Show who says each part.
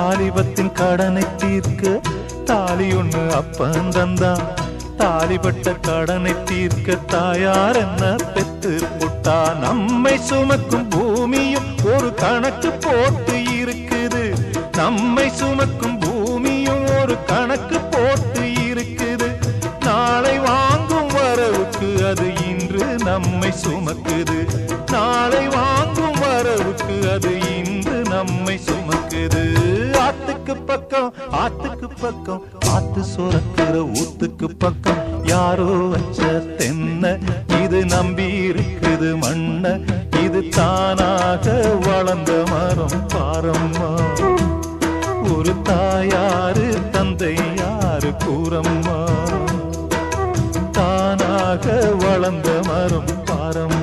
Speaker 1: வாலிபத்தின் கடனை தீர்க்க தாலி ஒண்ணு அப்பன் தந்தான். தாலிபட்ட கடனை தீர்க்க தாயார் என்ன பெத்து புட்டா. நம்மை சுமக்கும் பூமியும் ஒரு கணக்கு போட்டு இருக்குது. நம்மை சுமக்கும் பூமியும் ஒரு கணக்கு போட்டு இருக்குது. நாளை வாங்கும் வரவுக்கு அது இன்று நம்மை சுமக்குது. நாளை வாங்கும் வரவுக்கு அது இன்று நம்மை சுமக்குது. ஆத்துக்கு பக்கம் ஆத்துக்கு பக்கம் ஆத்து சுரக்கிற ஊத்துக்கு பக்கம் யாரோ வச்ச தென்ன இது நம்பி இருக்குது மண்ண. இது தானாக வளர்ந்த மரம் பாரம்மா. ஒரு தாயாரு தந்தை யாரு கூறம்மா. தானாக வளர்ந்த மரம் பாரம்மா.